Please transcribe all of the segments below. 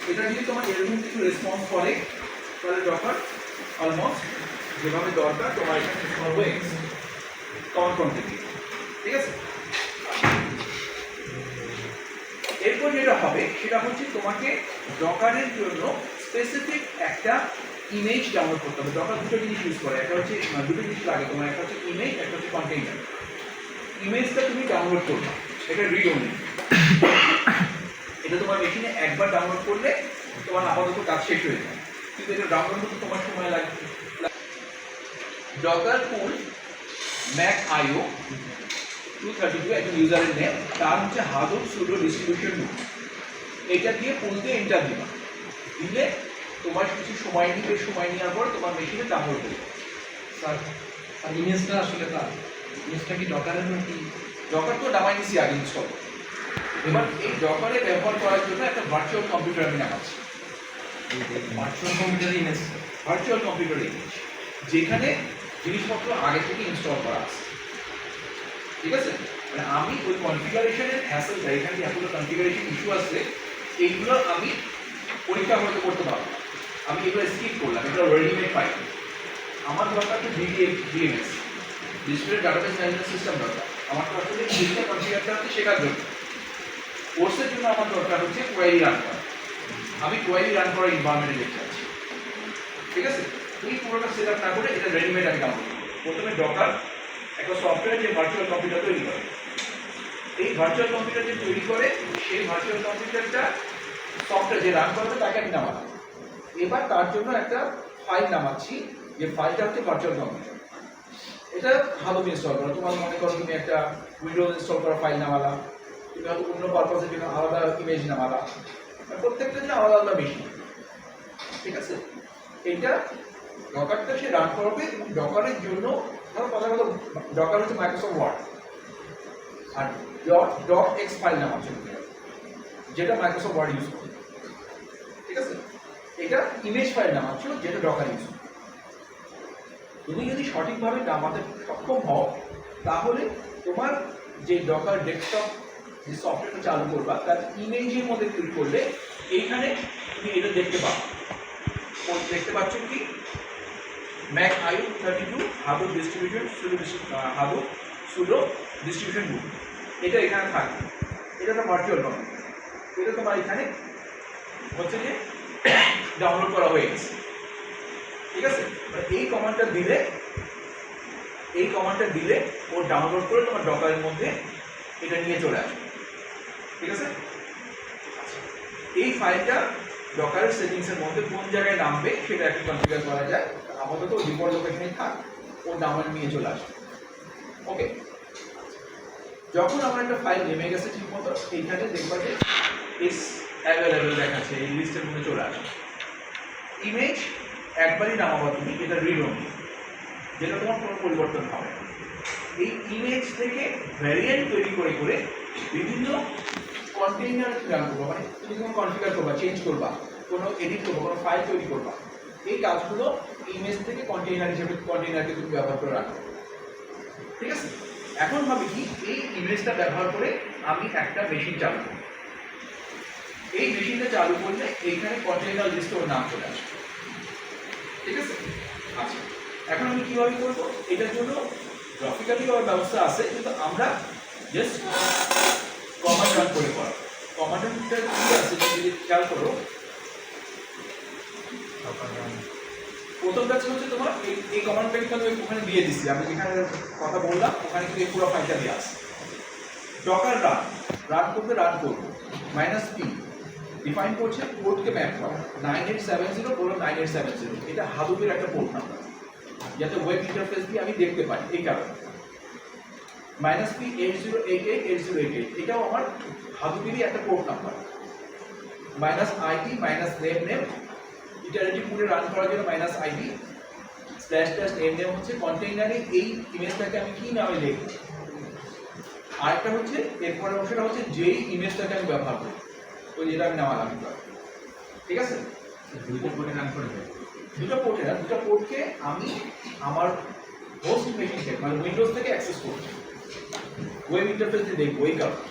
এটা যদি তোমার এরকম কিছু রেসপন্স করে তাহলে ডকার অলমোস্ট যেভাবে দরকার তোমার এখানে ইনস্টল হয়ে গেছে কমন কোয়ান্টিটি, ঠিক আছে। এরপর যেটা হবে সেটা হচ্ছে তোমাকে ডকারের জন্য স্পেসিফিক একটা ইমেজ ডাউনলোড করতে হবে। ডকার দুটো জিনিস ইউজ করে, একটা হচ্ছে দুটো জিনিস লাগে তোমার, একটা হচ্ছে ইমেজ, একটা হচ্ছে কন্টেইনার। ইমেজটা তুমি ডাউনলোড করবে, এটা রিড অনলি। এটা তোমার মেশিনে একবার ডাউনলোড করলে তোমার আপাতত কাজ শেষ হয়ে যায়, কিন্তু এটা ডাউনলোড করতে তোমার সময় লাগবে। ডকার পুল ম্যাক আইও 232 একটা ইউজারের নেম, তার হচ্ছে হাদুপ সুডো ডিস্ট্রিবিউশন রুট। এটা দিয়ে পুল দিয়ে এন্টার দিবা, দিলে তোমার কিছু সময় নিবে, সময় নেওয়ার পর তোমার মেশিনে ডাউনলোড করবে। স্যার আর ইমেজটা আসলে তার ইমেজটা কি ডকারের নাকি? ডকার তো ডামাই নিছি আগে ইনস্টল। এবার এই ডকারে ব্যবহার করার জন্য একটা ভার্চুয়াল কম্পিউটার আমি নামাচ্ছি। Virtual computer image, virtual computer image, যেখানে জিনিসপত্র আগে থেকে ইনস্টল করা আছে, ঠিক আছে। মানে আমি ওই কনফিগারেশনের হ্যাসেলটা, এখানে এতগুলো কনফিগারেশন ইস্যু আছে, এইগুলো আমি পরীক্ষা করতে পারবো। আমি এগুলো স্কিপ করলাম, এগুলো রেডিমেড পাই। আমার দরকার তো DMS, display database management system দরকার। আমার তো আসলে ডিজিটাল কনফিগারটা হচ্ছে শেখার জন্য। কোর্সের জন্য আমার দরকার হচ্ছে কোয়েরি রান করা। আমি কোয়েরি রান করার এনভায়রনমেন্টে দেখতে পাচ্ছি, ঠিক আছে। এই পুরোটা সেট আপ না করে এটা রেডিমেড আমি ডাউনলোড করি। প্রথমে ডকার একটা সফটওয়্যার যে ভার্চুয়াল কম্পিউটার তৈরি করে, এই ভার্চুয়াল কম্পিউটার যে তৈরি করে সেই ভার্চুয়াল কম্পিউটারটা সফটওয়্যার যে রান করবে তাকে আমি নামালাম। এবার তার জন্য একটা ফাইল নামাচ্ছি, যে ফাইলটা হচ্ছে ভার্চুয়াল কম্পিউটার। এটা হাদুপ ইনস্টল করা, তোমার মনে করো তুমি একটা উইন্ডোজ ইনস্টল করা ফাইল নামালা, তুমি হয়তো অন্য পারপাসের জন্য আলাদা ইমেজ নামালা, প্রত্যেকটা জন্য আলাদা আলাদা মেশিন, ঠিক আছে। এইটা ডকারটা সে রান করবে এবং ডকারের জন্য ধরো কথা কথা ডকার হচ্ছে মাইক্রোসফট ওয়ার্ড আর ডট এক্স ফাইল নামাচ্ছ, যেটা মাইক্রোসফট ওয়ার্ড ইউজ করে, ঠিক আছে। এটা ইমেজ ফাইল নামাচ্ছ, যেটা ডকার ইউজ করে। তুমি যদি সঠিকভাবে নামাতে সক্ষম হও তাহলে তোমার যে ডকার ডেস্কটপ যে সফটওয়্যারটা চালু করবা তার ইমেজের মধ্যে ক্লিক করলে এইখানে তুমি এটা দেখতে পাবো। দেখতে পাচ্ছ কি ম্যাক আইও 32 হাদুপ ডিস্ট্রিবিউশন হাদুপ সুডো ডিস্ট্রিবিউশন রুট, এটা এখানে থাকবে। এটা একটা ভার্চুয়াল কম্পিউটার, এটা তোমার এখানে হচ্ছে যে ডাউনলোড করা হয়ে গেছে, ঠিক আছে। এই কমান্ডটা দিলে ও ডাউনলোড করে তোমার ডকারের মধ্যে এটা নিয়ে চলে আসবে, ঠিক আছে। এই ফাইলটা ডকারের সেটিংসের মধ্যে কোন জায়গায় নামবে সেটা একটু কনফিগার করা যায়। আপাতত ডিফল্ট লোকেশনে থাক, ও ডাউনলোড নিয়ে চলে আসবে, ওকে। যখন আমার একটা ফাইল নেমে গেছে ঠিক মতো, এইখানে দেখবা যে ইস অ্যাভেলেবেল দেখাচ্ছে, এই লিস্টের মধ্যে চলে আসবে। ইমেজ একবারই নামাবা তুমি, এটা রিড অনলি, যেটা তোমার কোনো পরিবর্তন হবে না। এই ইমেজ থেকে ভ্যারিয়েন্ট তৈরি করে করে বিভিন্ন কন্টেইনার রান করবা, মানে তুমি যখন কনফিগার করবা, চেঞ্জ করবা, কোনো এডিট করবা, কোনো ফাইল তৈরি করবা, এই কাজগুলো ইমেজ থেকে কন্টেইনার হিসেবে কন্টেইনারকে তুমি ব্যবহার করে রাখো, ঠিক আছে। এখন ভাবে কি এই ইমেজটা ব্যবহার করে আমি একটা মেশিন চালু করব। এই মেশিনটা চালু করলে এইখানে কন্টেইনার লিস্টে ওর নাম চলে আসবে, ঠিক আছে। আচ্ছা, এখন আমি কিভাবে করবো? এটার জন্য গ্রাফিক্যালি আমার ব্যবস্থা আছে, কিন্তু আমরা জাস্ট কমান্ড রান করে করা। কমান্ডটা কি আছে যদি খেয়াল করো, প্রথম কাজ হচ্ছে তোমার এই কমান্ডটা কিন্তু আমি ওখানে দিয়ে দিচ্ছি, আমি যেখানে কথা বললাম ওখানে কিন্তু এই পুরো ফাইলটা দিয়ে আসছে। ডকার রান করতে রান করবো -p ডিফাইন করছে পোর্টকে ম্যাপ করা 9870 বলো 9870, এটা হাদুপের একটা পোর্ট নাম্বার, যাতে ওয়েব ইন্টারফেস দিয়ে আমি দেখতে পাই। এই কারণে -p 8088 এটাও আমার হাদুপেরই একটা port number. -id -name iterative মোডে রান করার জন্য -id /name হচ্ছে কন্টেইনারে এই ইমেজটাকে আমি কি নামে লিখব। আরেকটা হচ্ছে এরপরের অংশটা হচ্ছে যেই ইমেজটাকে আমি ব্যবহার করি, তো যেটা আমি নামালাম, ঠিক আছে। দুটো পোর্টে রান করবে, দুটো পোর্টকে আমি আমার হোস্ট মেশিন থেকে মানে উইন্ডোজ থেকে অ্যাক্সেস করছি, ওয়েব ইন্টারফেস দিয়ে দেখবো। এই কারণে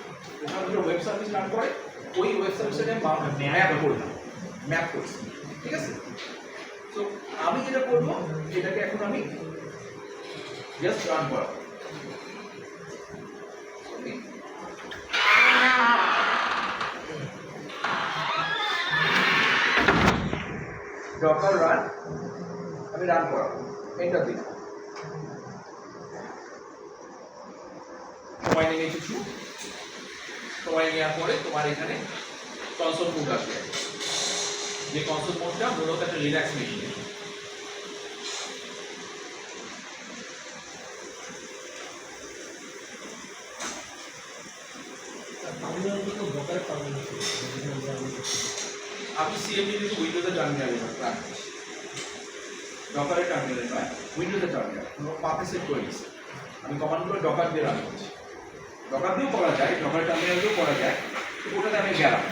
ওখানে দুটো ওয়েব সার্ভিস রান করে, ওই ওয়েব সার্ভিসে আমি নেয়া করলাম, ম্যাপ করছি, ঠিক আছে? তো আমি যেটা করবো, এটাকে এখন আমি জাস্ট রান করাবো। ডকার রান, আমি রান করাবো, এন্টার দিব। সময় নিয়ে নিয়েছি, সময় নেওয়ার পরে তোমার এখানে কনসোল মোড আসবে, যে কনসোল মোডটা মূলত একটা লিনাক্স মেশিন। আমি সিএমডি কিন্তু উইন্ডোজের টার্মিনালে রান করছি, ডকারের টার্মিনালে নয়, উইন্ডোজের টার্মিনাল পাতে সেট করে দিচ্ছি। আমি কমান্ডগুলো ডকার দিয়ে রান করছি, ডকার দিয়েও করা যায়, ডকার টার্মিনাল দিয়েও করা যায়, ওটাতে আমি গেলাম।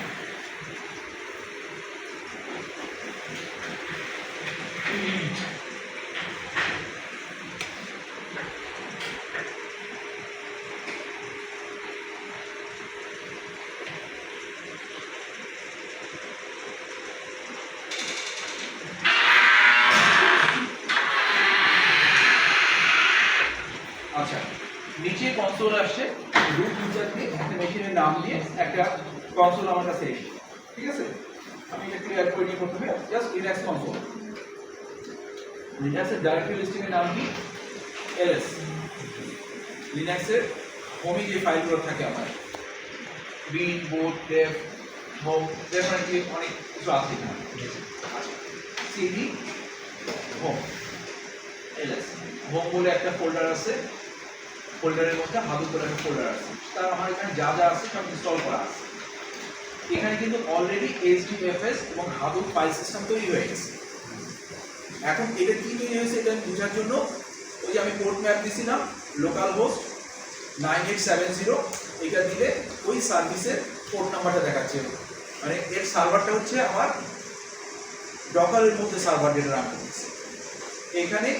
আচ্ছা, নিচে কনসোল আসছে, রুট ইউজার দিয়ে একটা মেশিনের নাম দিয়ে একটা কনসোল আমার কাছে এসেছে, ঠিক আছে? আমি এটা ক্লিয়ার করে নিই প্রথমে, জাস্ট লিনাক্স কনসোল। লিনাক্সের ডাইরেক্টরি লিস্টিংয়ের নাম কি? এলএস। লিনাক্সের হোমে যে ফাইলগুলো থাকে আমার, বিন, বোট, ডেভ, হোম, ডেফিনেটলি অনেক কিছু আছে এখানে। আচ্ছা, সিডি হোম, এলএস। হোম বলে একটা ফোল্ডার আছে, ফোল্ডারের মধ্যে হাদুপ বলে একটা ফোল্ডার আছে, তার আমার এখানে যা যা আছে সব ইনস্টল করা আছে। এখানে কিন্তু অলরেডি এইচডিএফএস এবং হাদুপ ফাইল সিস্টেম তৈরি হয়ে গেছে। এখন এটা কি তৈরি হয়েছে এটা বোঝার জন্য ওই যে আমি পোর্ট ম্যাপ দিছিলাম, লোকাল হোস্ট 9870, এটা দিলে ওই সার্ভিসের পোর্ট নাম্বারটা দেখাচ্ছে, মানে এর সার্ভারটা হচ্ছে আমার ডকারের মধ্যে সার্ভার যেটা রান করতেছে। এখানে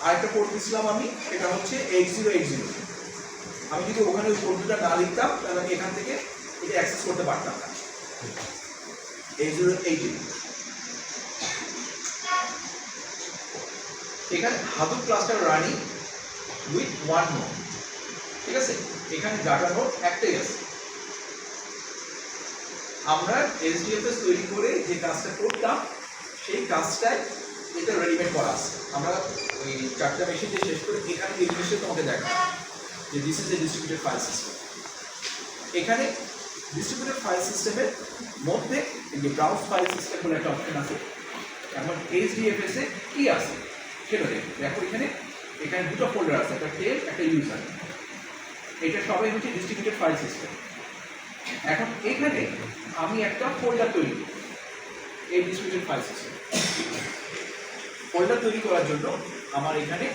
আরেকটা পোর্ট দিছিলাম আমি, এটা হচ্ছে 8080। আমি যদি ওখানে ওই পোর্টটা না লিখতাম তাহলে আমি এখান থেকে এটা অ্যাক্সেস করতে পারতাম না। 8080 এখানে Hadoop cluster running with one node, ঠিক আছে? এখানে ডাটা নোড একটাই আছে। আমরা এইচডিএফএস তৈরি করে যে কাজটা করতাম সেই কাজটাই এটা রেডিমেড করা আছে। আমরা ওই চারটা মেশিন দিয়ে শেষ করে এখানে এই জিনিসটা তোমাকে দেখাবো যে this is a distributed file system. এখানে ডিস্ট্রিবিউটেড ফাইল সিস্টেমের মধ্যে যে ব্রাউজ ফাইল সিস্টেম বলে একটা অপশন আছে, এখন এইচডিএফএস এ কি আছে সেটা দেখো। এখানে এখানে দুটো ফোল্ডার আছে, একটা টেল, একটা ইউজার। এটা সবাই হচ্ছে ডিস্ট্রিবিউটেড ফাইল সিস্টেম। এখন এখানে আমি একটা ফোল্ডার তৈরি করি, এই ডিস্ট্রিবিউটেড ফাইল সিস্টেম। ফোল্ডার তৈরি করার জন্য আমার এখানে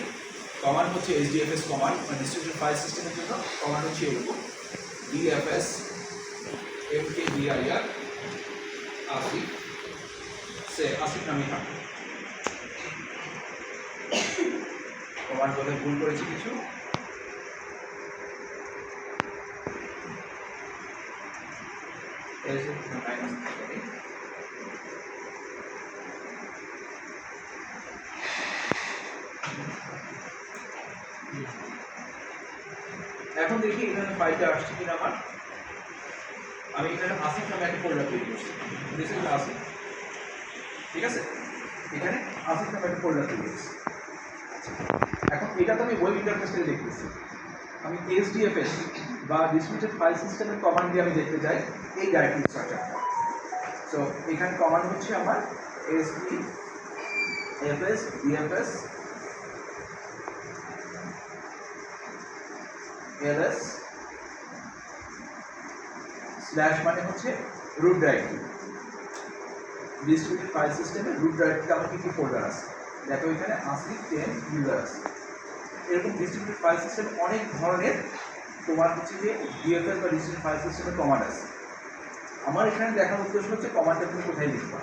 কমান্ড হচ্ছে এইচডিএফএস কমান্ড, মানে ডিস্ট্রিবিউটেড ফাইল সিস্টেমের জন্য কমান্ড হচ্ছে এরকম ডিএফএস mkdir আসিফ, সে আসিফ নামে থাকে। কমান্ড বলে ভুল করেছি কিছু, এখন দেখি এখানে ফাইলটা আসছে কিনা আমার। আমি এখানে আসিফ নামে একটা ফোল্ডার তৈরি করছি, দিস ইজ আসিফ, ঠিক আছে? এখানে আসিফ নামে একটা ফোল্ডার তৈরি করছি। এখন এটা তো আমি ওয়েব ইন্টারফেস থেকে দেখতেছি। আমি এইচডিএফএস বা ডিস্ট্রিবিউটেড ফাইল সিস্টেমের কমান্ড দিয়ে আমি দেখতে চাই এই ডাইরেক্টরি স্ট্রাকচারটা। সো এখানে কমান্ড হচ্ছে আমার এইচডিএফএস ডিএফএস এলএস স্ল্যাশ, মানে হচ্ছে রুট ডাইরেক্টরি। ডিস্ট্রিবিউটেড ফাইল সিস্টেমে রুট ডাইরেক্টরিতে আমার কি কি ফোল্ডার আছে দেখো, এখানে আসিফ 10 ইউজার আছে। এরকম ডিস্ট্রিবিউটেড ফাইল সিস্টেম অনেক ধরনের তোমার হচ্ছে যে ডিএফএস বা ডিস্ট্রিবিউটেড ফাইল সিস্টেমের কমান্ড আছে। আমার এখানে দেখার উদ্দেশ্য হচ্ছে কমান্ডটা তুমি কোথায় লিখবা,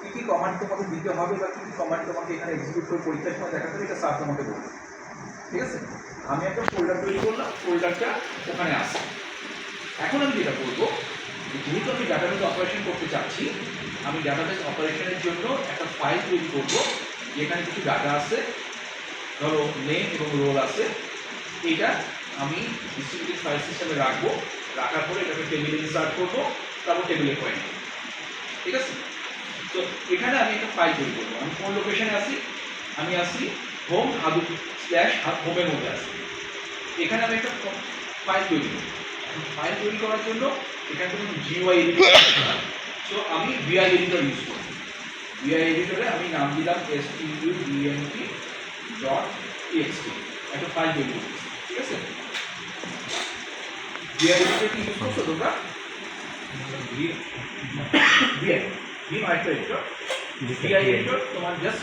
কী কী কমান্ড তোমাকে দিতে হবে বা কী কী কমান্ড তোমাকে এখানে এক্সিকিউট করে পরীক্ষার সময় দেখাতে হবে, এটা স্যার তোমাকে বলবে, ঠিক আছে? আমি একটা ফোল্ডার তৈরি করলাম, ফোল্ডারটা ওখানে আসে। এখন আমি যেটা করবো, যেহেতু আমি ডাটাবেস অপারেশন করতে চাচ্ছি, আমি ডাটাবেস অপারেশনের জন্য একটা ফাইল তৈরি করব যেখানে কিছু ডাটা আছে, ধরো নেম এবং রোল আছে। এটা আমি ডিস্ট্রিবিউটেড ফাইল সিস্টেমে রাখবো, রাখার পরে এটাকে টেবিলে ইনসার্ট করবো, তারপর টেবিলে পয়েন্ট করবো। ঠিক আছে? তো এখানে আমি একটা ফাইল তৈরি করবো। আমি কোন লোকেশনে আছি? আমি আছি হোম হাদুপ স্ল্যাশ হোমের মধ্যে আছি। এখানে আমি একটা ফাইল তৈরি করবো। ফাইল তৈরি করার জন্য এখানে কোনো জিইউআই এডিটর, সো আমি ভিআই এডিটর ইউজ করব। ভিআই এডিটরে আমি নাম দিলাম student.txt, একটা ফাইল তৈরি করব। ঠিক আছে? ভিআই এডিটর কি ইউজ করছো তোমরা? ভিআই আরেকটা এডিটর। ভিআই এডিটর তোমার জাস্ট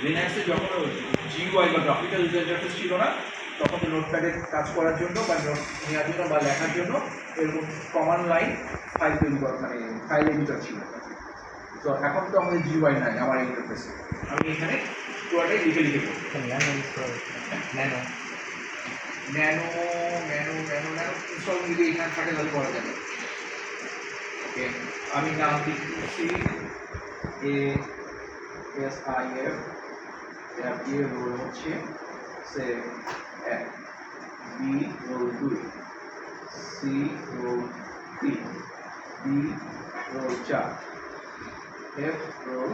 লিনাক্সে যখন জিইউআই বা গ্রাফিক্যাল ইউজার ইন্টারফেস ছিল না, তখন নোটপ্যাডে কাজ করার জন্য বা নোট নেওয়ার জন্য বা লেখার জন্য এরকম কমান্ড লাইন ফাইল তৈরি করা, মানে ফাইল এডিটর ছিল। তো এখন তো আমাদের জিইউআই নাই আমার ইন্টারফেসে, আমি এখানে পুরোটাই লিখে লিখে করব। ন্যানো ইনস্টল যদি এখানে থাকে তাহলে করা যাবে। ওকে, আমি নাম দিচ্ছি ASIF, এর দিয়ে রোল হচ্ছে সে B roll 2, C roll 3, D roll 4, F roll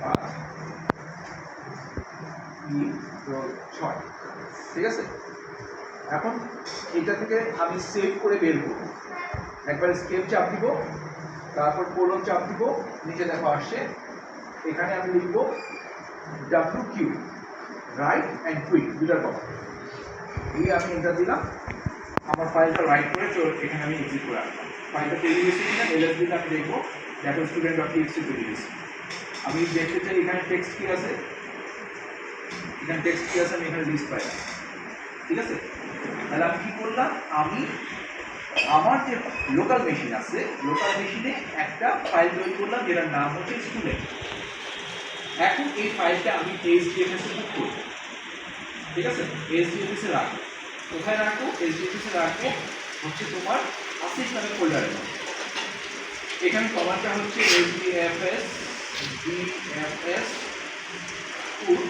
5, E roll 6। ঠিক আছে? এখন এটা থেকে আমি সেভ করে বের করব। একবার স্কেপ চাপ দিব, তারপর কোলন চাপ দিব, নিচে দেখো আসছে। এখানে আমি লিখব WQ, রাইট অ্যান্ড কুইক, দুটার কথা দিয়ে আমি এন্টার দিলাম। আমার ফাইলটা রাইট করে এখানে আমি এক্সিট করে রাখলাম। ফাইলটা তৈরি হয়েছে কিনা এলএস দিলে আমি দেখবো দেখো student.txt তৈরি হয়েছে। আমি দেখতে চাই এখানে টেক্সট কি আছে, এখানে টেক্সট কি আছে আমি এখানে লিস্ট পাই। ঠিক আছে? তাহলে আমি কি করলাম, আমি আমার যে লোকাল মেশিন আছে, লোকাল মেশিনে একটা ফাইল তৈরি করলাম যেটার নাম হচ্ছে স্টুডেন্ট। এখন এই ফাইলটা আমি HDFS এ বুক করব। ঠিক আছে? HDFS এ রাখবো। কোথায় রাখবো? HDFS এ রাখবো হচ্ছে তোমার আসিফ নামের ফোল্ডারে। এখানে কমান্ডটা হচ্ছে HDFS DFS put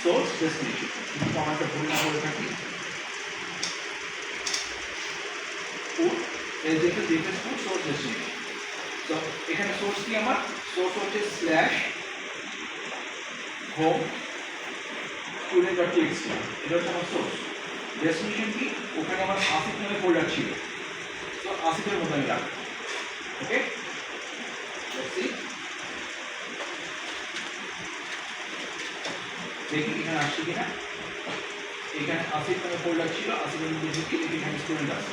source destination। কমান্ডটা ভুল না করে থাকি, HDFS DFS put source destination। তো এখানে সোর্স কি, আমার সোর্স হচ্ছে /home student.txt, এটা হচ্ছে আমার সোর্স। ডেস্টিনেশন কি, ওখানে আমার আসিফ নামে ফোল্ডার ছিল, তো আসিফের মধ্যে আমি রাখবো। ওকে, দেখি এখানে আসছে কিনা। এখানে আসিফ নামে ফোল্ডার ছিল, আসিফের মধ্যে ঢুকি, এখানে স্টুডেন্ট আছে।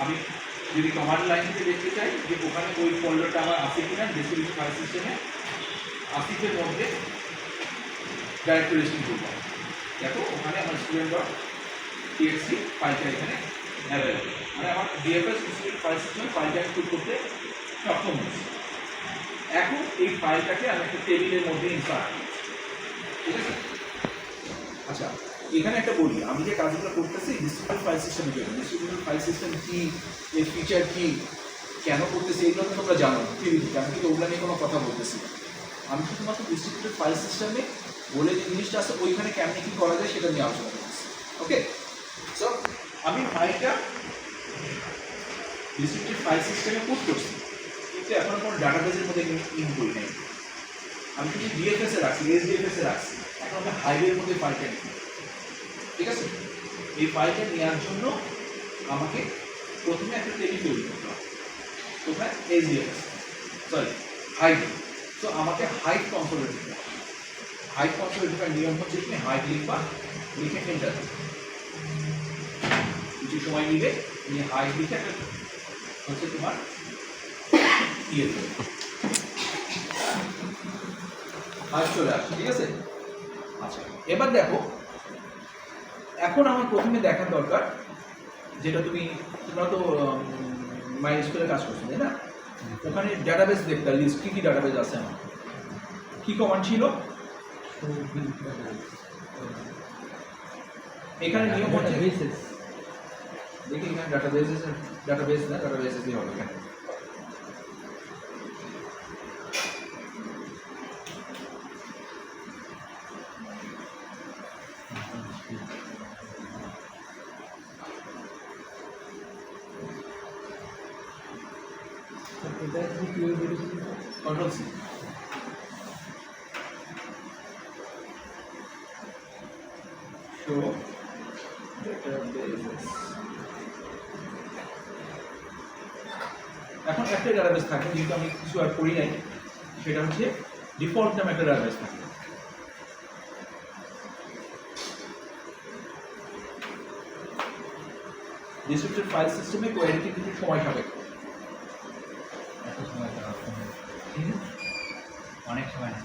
আমি যদি কমান্ড লাইন থেকে দেখতে চাই যে ওখানে ওই ফোল্ডারটা আমার আছে কিনা ডিস্ট্রিবিউটেড ফাইল সিস্টেমে, আসিফের মধ্যে ডাইরেক্টরি লিস্টিং করব। দেখো ওখানে আমার student.txt ফাইলটা এখানে অ্যাভেলেবল, মানে আমার ডিএফএস ডিস্ট্রিবিউটেড ফাইল সিস্টেমে ফাইলটা ইনক্লুড করতে সক্ষম হয়েছে। এখন এই ফাইলটাকে আমি একটা টেবিলের মধ্যে ইনসার্ট করব। ঠিক আছে? আচ্ছা, এখানে একটা বলি, আমি যে কাজগুলো করতেছি ডিস্ট্রিবিউটেড ফাইল সিস্টেমের জন্য। ডিস্ট্রিবিউটেড ফাইল সিস্টেম কি, এর ফিচার কি, কেন করতেছি, এগুলো তো তোমরা জানো থিওরিতে, আমি কিন্তু ওগুলো নিয়ে কোনো কথা বলতেছি না। আমি শুধুমাত্র ডিস্ট্রিবিউটেড ফাইল সিস্টেমে বলে যে জিনিসটা আছে ওইখানে কেমনে কী করা যায় সেটা নিয়ে আলোচনা করতেছি। ওকে, সো আমি ফাইলটা ডিস্ট্রিবিউটেড ফাইল সিস্টেমে পুট করছি, কিন্তু এখনো কোনো ডাটাবেসের মধ্যে ইন করি নাই। আমি শুধু ডিএফএস এ রাখছি, HDFS এ রাখছি। এখন আমি হাইওয়ের মধ্যে ফাইলটা নিই। ঠিক আছে? এই ফাইলটা নেওয়ার জন্য আমাকে প্রথমে একটা টেবিল তৈরি করতে হবে। কোথায়? HDFS, sorry height. তো আমাকে হাইট কনসোলে দিতে হবে। হাইট কনসোলে ঢোকার নিয়ম হচ্ছে তুমি হাইট লিখবা, লিখে এন্টার দেবে। কিছু সময় নিবে, নিয়ে হাইট লিখে একটা হচ্ছে তোমার ইয়ে দেবে, হাইট চলে আসছে। ঠিক আছে? আচ্ছা, এবার দেখো, এখন আমার প্রথমে দেখার দরকার যেটা তোমরা তো মাই স্কুলে কাজ করছো তাই না? ওখানে ডাটাবেস দেখতে লিস্ট কী কী ডাটাবেস আছে আমার, কী কমান্ড ছিল এখানে নিয়ম হচ্ছে, দেখি এখানে ডাটাবেস আছে ডাটাবেস না, ডাটাবেসেই হবে এখানে। এটা কি কিভাবে বেরিয়েছে? Control C. Show database. এখন একটা ডাটাবেস থাকে, যেহেতু আমি কিছু আর করি নাই, সেটা হচ্ছে ডিফল্ট নামে একটা ডাটাবেস থাকে। ডিস্ট্রিবিউটেড ফাইল সিস্টেমে কোয়ারিটি কিছু সময় সাপেক্ষ। এত সময় দেওয়া অনেক সময় নেই।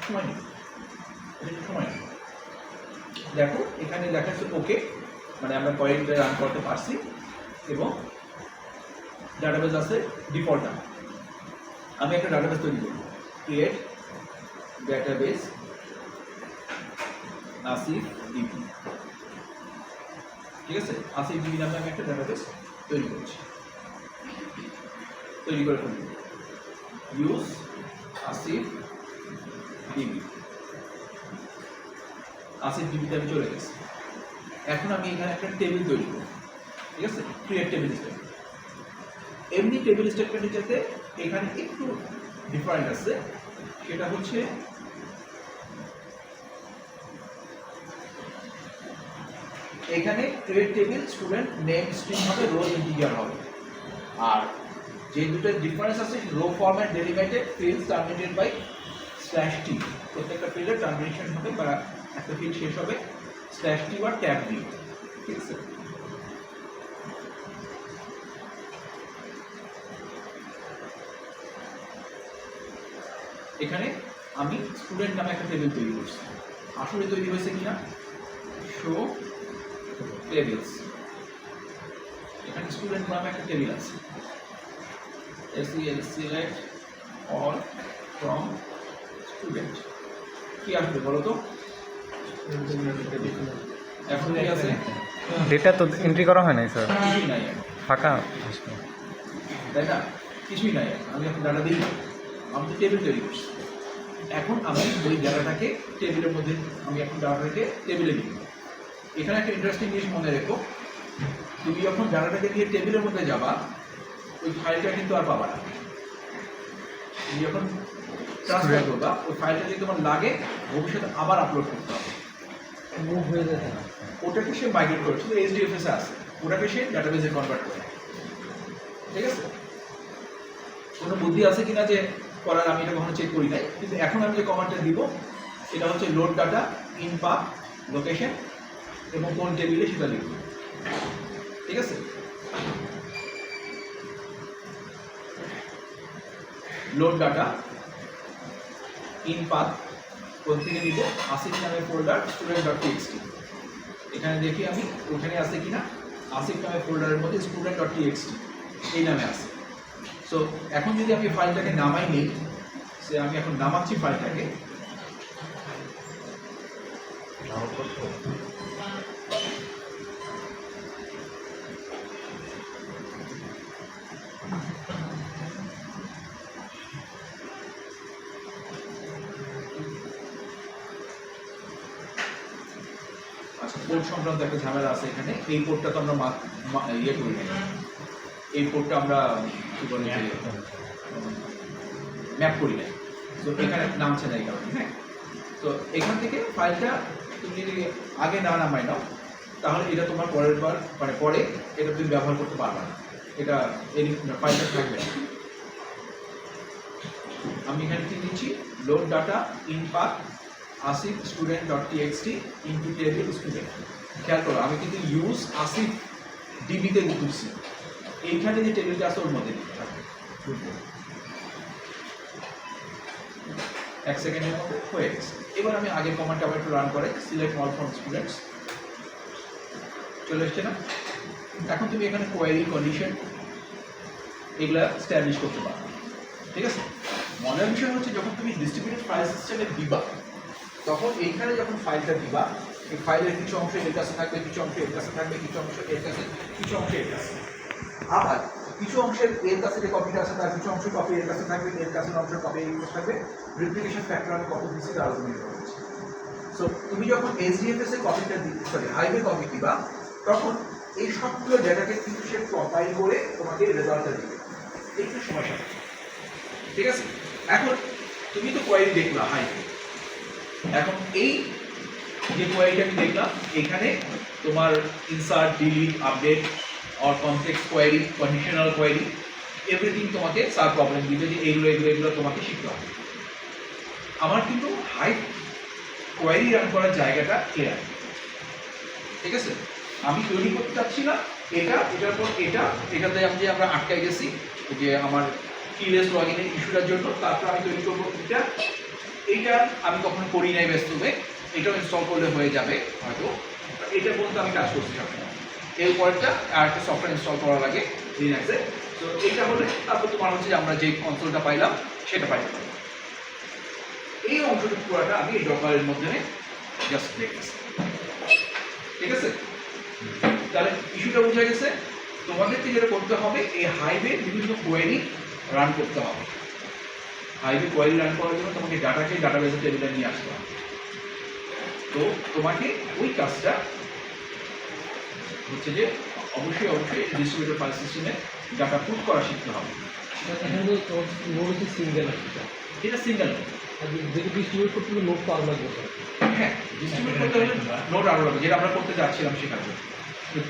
সময় নেই, এটা সময় নেই। দেখো এখানে দেখাচ্ছে ওকে, মানে আমরা কোয়ারিটা রান করতে পারছি এবং ডাটাবেস আছে ডিফল্ট নাম। আমি একটা ডাটাবেস তৈরি করব, ক্রিয়েট ডাটাবেস আসিফ ডিবি। ঠিক আছে, আসিফ ডিবি নামে আমি একটা ডাটাবেস তৈরি করছি, তৈরি করে ফেলব। Use Asif DB. আসিফ ডিবিতে আমি চলে গেছি। এখন আমি এখানে একটা টেবিল তৈরি করব। ঠিক আছে, ক্রিয়েট টেবিল স্টেটমেন্ট। এমনি টেবিল স্টেটমেন্টের সাথে এখানে একটু ডিফারেন্ট আছে, সেটা হচ্ছে এখানে create table student name string হবে, রোল ইন্টিজার হবে। আর যে দুটো ডিফারেন্স আছে, row format derivated fields terminated by /t। প্রত্যেকটা ফিল্ডের টার্মিনেশন হবে বা একটা ফিল্ড শেষ হবে /t বা ট্যাব দিয়ে। ঠিক আছে, এখানে আমি স্টুডেন্ট নামে একটা টেবিল তৈরি করছি। আসলে তৈরি হয়েছে কিনা, শো টেবিলস। এখানে স্টুডেন্ট নামে একটা টেবিল আছে, select all from student। কি আসবে বলো তো? এখন কি আছে? ডেটা তো এন্ট্রি করা হয় নাই স্যার, কিছুই নাই আর, ফাঁকা। তাই না? কিছুই নাই আর। আমি এখন ডাটা দিই, আমি তো টেবিল তৈরি করছি। এখন আমি ওই ডাটাটাকে টেবিলের মধ্যে, আমি এখন ডাটাটাকে টেবিলে দিই। এখানে একটা ইন্টারেস্টিং জিনিস মনে রেখো, তুমি যখন ডাটাটাকে নিয়ে টেবিলের মধ্যে যাবা, ওই ফাইলটা কিন্তু আর পাবা না। তুমি যখন ট্রান্সফার করবা, ওই ফাইলটা যদি তোমার লাগে, ভবিষ্যতে আবার আপলোড করতে হবে। মুভ হয়ে যেতে না। ওটাকে সে মাইগ্রেট করে, শুধু HDFS এ আছে, ওটাকে সে ডাটাবেসে কনভার্ট করে। ঠিক আছে, কোনো বুদ্ধি আছে কিনা যে করার, আমি এটা কখনো চেক করি নাই, কিন্তু এখন আমি যে কমান্ডটা দিব সেটা হচ্ছে load data in path location এবং কোন টেবিলে সেটা লিখব। ঠিক আছে, লোড ডাটা ইন পাথ কোন থেকে নিব, আসিফ নামের ফোল্ডার student.txt। এখানে দেখি আমি ওখানে আছে কিনা, আসিফ নামের ফোল্ডারের মধ্যে student.txt এই নামে আছে। সো এখন যদি আমি ফাইলটাকে নামাই নেই, সে আমি এখন নামাচ্ছি ফাইলটাকে, আচ্ছা পোর্ট সংক্রান্ত একটা ঝামেলা আছে এখানে। এই পোর্টটা তো আমরা ইয়ে করি নাই, এই পোর্টটা আমরা কি বলে ম্যাপ করি নাই, তো এখানে নামছে না এই কারণে। হ্যাঁ, তো এখান থেকে ফাইলটা তুমি যদি আগে না নামাই নাও, তাহলে এটা তোমার পরের বার মানে পরে এটা তুমি ব্যবহার করতে পারবে না, এটা এই ফাইলটা থাকবে না। আমি এখানে কি দিচ্ছি, load data in path Asif student.txt into table student. খেয়াল করো, আমি কিন্তু ইউজ আসিফ ডিবিতে দিচ্ছি, এইখানে যে টেবিলটা আছে ওর মধ্যে দিতে থাকবে। এক সেকেন্ডের মধ্যে হয়ে গেছে। এবার আমি আগের কমান্ডটা আবার একটু রান করে, সিলেক্ট অল ফ্রম স্টুডেন্টস, চলে এসছে না? এখন তুমি এখানে কোয়েরি কন্ডিশন এগুলা স্ট্যাবলিশ করতে পারো। ঠিক আছে, মজার বিষয় হচ্ছে যখন তুমি ডিস্ট্রিবিউটেড ফাইল সিস্টেমে দিবা, তখন এইখানে যখন ফাইলটা দিবা, এই ফাইলের কিছু অংশ এর কাছে থাকবে, কিছু অংশ এর কাছে থাকবে, কিছু অংশ এর কাছে, কিছু অংশ এর কাছে। আবার কিছু অংশের এর কাছে যে কপিটা আছে তার কিছু অংশ কপি এর কাছে থাকবে, এর কাছে অংশের কপি এর কাছে থাকবে। রিপ্লিকেশন ফ্যাক্টর আমি কত দিচ্ছি তার উপর নির্ভর করছে। সো তুমি যখন এসডিএফএস এর কপিটা দিতে, সরি হাইওয়ে কপি দিবা, তখন এই সবগুলো ডেটাকে কিন্তু সে কম্পাইল করে তোমাকে রেজাল্টটা দিবে, একটু সময় সাপেক্ষ। ঠিক আছে, এখন তুমি তো কোয়েরি দেখলা হাইওয়ে, এখন এই যে কোয়েরিটা আমি দেখলাম এখানে তোমার insert, delete, update or complex query, conditional query, everything তোমাকে সার প্রবলেম দিবে যে এগুলো তোমাকে শিখতে হবে। আমার কিন্তু হাই কোয়েরি রান করার জায়গাটা ক্লিয়ার, ঠিক আছে। আমি তৈরি করতে চাচ্ছি না এটার পর এটাতে আমি যে আমরা আটকাই গেছি যে আমার কিলেস লগইনের ইস্যুটার জন্য, তারপর আমি তৈরি করবো এইটা আমি কখনো করি নাই ব্যস্তবে, এটাও ইনস্টল করলে হয়ে যাবে হয়তো, এটা পর্যন্ত আমি কাজ করছি সবসময়। এরপরটা আর একটা সফটওয়্যার ইনস্টল করা লাগে লিনাক্সে। তো এইটা হলে তারপর তোমার হচ্ছে যে আমরা যে কনসোলটা পাইলাম সেটা পাইতে পারি। এই অংশটুকু পুরোটা আমি এই ডকারের মধ্যে জাস্ট দেখতেছি, ঠিক আছে। তাহলে ইস্যুটা বোঝা গেছে। তোমাদেরকে যেটা করতে হবে, এই হাইওয়ে বিভিন্ন কোয়েরি রান করতে হবে। হাইওয়ে কোয়েরি রান করার জন্য তোমাকে ডাটাকে ডাটাবেসে টেবিলে নিয়ে আসতে হবে। তো তোমাকে ওই কাজটা হচ্ছে যে অবশ্যই ডিস্ট্রিবিউটেড ফাইল সিস্টেমে ডাটা পুট করা শিখতে হবে। সিঙ্গেল এটা সিঙ্গেল যদি ডিস্ট্রিবিউট করতে হলে নোট তো আরো লাগবে। হ্যাঁ, ডিস্ট্রিবিউট করতে হলে নোট আরো লাগবে, যেটা আমরা করতে যাচ্ছিলাম শেখার।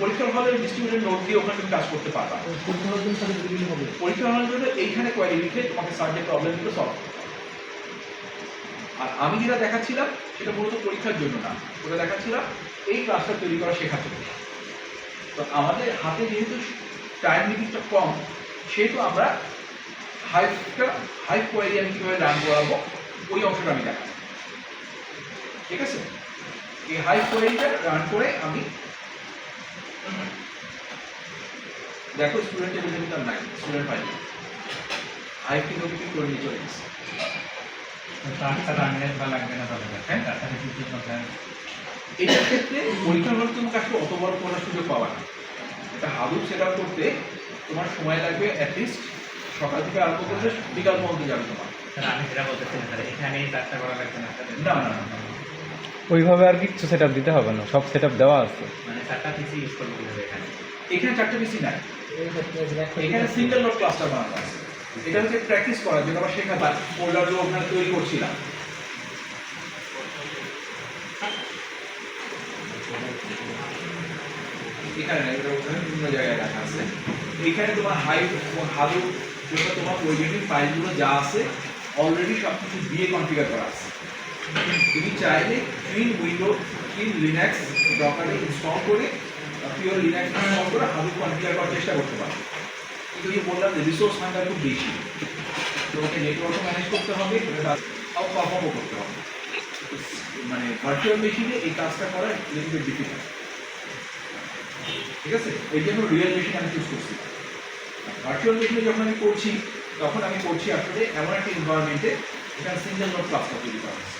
পরীক্ষার হলে ডিস্ট্রিবিউটেড নোট দিয়ে ওখানে তুমি কাজ করতে পারবা। পরীক্ষা হওয়ার জন্য এইখানে কোয়েরি লিখে তোমাকে সার্চের প্রবলেমগুলো সলভ করতে হবে। আর আমি যেটা দেখাচ্ছিলাম সেটা মূলত পরীক্ষার জন্য না, ওটা দেখাচ্ছিলাম এই ক্লাসটা তৈরি করা শেখার জন্য। তো আমাদের হাতে যেহেতু টাইম লিমিটটা কম, সেহেতু আমরা হাইভ কোয়েরি আমি কীভাবে রান করাবো ওই অংশটা আমি দেখাবো, ঠিক আছে। এই হাইভ কোয়েরিটা রান করে আমি দেখো স্টুডেন্ট টেবিলে কিন্তু নাই, স্টুডেন্ট ফাইল হাইভ কিন্তু করে নিয়ে চলে গেছে। হ্যাঁ, এটার ক্ষেত্রে পরীক্ষার হলে তোমাকে আসলে অত বড় করার সুযোগ পাবা না। এটা হাদুপ সেট আপ করতে তোমার সময় লাগবে অ্যাটলিস্ট সকাল থেকে আরম্ভ করলে বিকাল পর্যন্ত যাবে তোমার। আমি যেটা বলতেছিলাম স্যার, এখানে কাজটা করা লাগবে না। না না না, ওইভাবে আর কিছু সেট আপ দিতে হবে না, সব সেট আপ দেওয়া আছে। মানে 4টা পিসি ইউজ করবো কিভাবে এখানে? এখানে 4টে পিসি নাই, এখানে সিঙ্গেল নোট ক্লাস্টার বানানো আছে। এটা হচ্ছে প্র্যাকটিস করার জন্য আবার শেখা ফোল্ডারগুলো ওখানে তৈরি করছিলাম। এখানে না, এটা ওখানে বিভিন্ন জায়গায় রাখা আছে। এইখানে তোমার হাইভ এবং হাদুপ জন্য তোমার প্রয়োজনীয় ফাইলগুলো যা আছে অলরেডি সব কিছু দিয়ে কনফিগার করা আছে। তুমি চাইলে ক্লিন লিনাক্স ডকারে ইনস্টল করে পিওর লিনাক্স ইনস্টল করে হাদুপ কনফিগার করার চেষ্টা করতে পারো। কিন্তু এই বললাম যে রিসোর্স ফান্ডার খুব বেশি, তোমাকে নেটওয়ার্কও ম্যানেজ করতে হবে, পারফর্মও করতে হবে। মানে ভার্চুয়াল মেশিনে এই কাজটা করা লিটল বিট ডিফিকাল্ট, ঠিক আছে। এই জন্য রিয়েল মেশিন আমি চুজ করছি। ভার্চুয়াল মেশিনে যখন আমি করছি তখন আমি করছি আসলে এমন একটা এনভায়রনমেন্টে এখানে সিঙ্গেল নোট ক্লাসটা তৈরি করা হচ্ছে।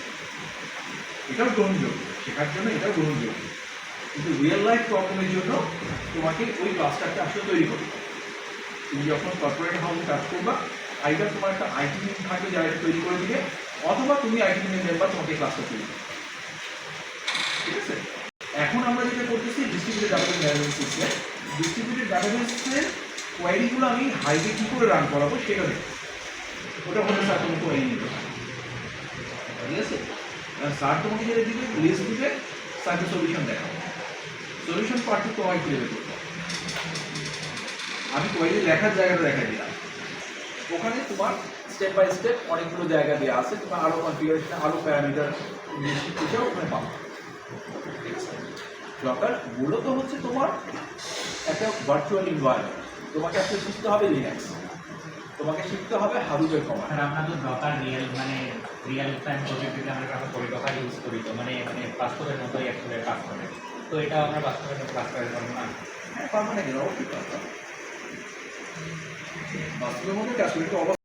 এটাও গ্রহণযোগ্য, শেখার জন্য এটাও গ্রহণযোগ্য, কিন্তু রিয়েল লাইফ প্রবলেমের জন্য তোমাকে ওই ক্লাসটাকে আসলে তৈরি করতে হবে। তুমি যখন কর্পোরেট হাউসে কাজ করবা, আইদার তোমার একটা আইটি টিম থাকবে যারা এটা তৈরি করে দিবে, অথবা তুমি আইটি টিমের মেম্বার তোমাকে ক্লাসটা তৈরি করবে, ঠিক আছে। এখন আমরা যেটা করতেছি distributed database management system. Distributed ডাটাবেসের কোয়েরিগুলো আমি হাইভে কী করে রান করাবো সেটা দেখি। ওটা হলে স্যার তুমি কোয়েরি নিতে পারো, ঠিক আছে। স্যার তোমাকে যেটা দিবে লিস্ট দিবে, স্যারকে সলিউশন দেখাবো। সলিউশন পার্টটি তোমাকে খুঁজে বের করতে হবে। আমি কোয়েরি লেখার জায়গাটা দেখা দিলাম, ওখানে তোমার স্টেপ বাই স্টেপ অনেকগুলো জায়গা দেওয়া আছে, তোমার আরও কনফিগারেশন আরও প্যারামিটার শিখতেও ওখানে পাবো, ঠিক আছে। ডকার মূলত হচ্ছে তোমার একটা ভার্চুয়াল এনভায়রনমেন্ট। তোমাকে আসলে শিখতে হবে লিনাক্স, তোমাকে শিখতে হবে হাদুপের কমান্ড। স্যার আমরা তো ডকার রিয়েল টাইম প্রজেক্টে আমরা যখন করি ডকার ইউজ করি, তো মানে বাস্তবের মতোই আসলে কাজ করে। তো এটা আমরা বাস্তবের মতো কাজ করে পারবো না? হ্যাঁ পারবো না, কেন অবশ্যই পারবো। বাস্তবের মধ্যে কাজ করি তো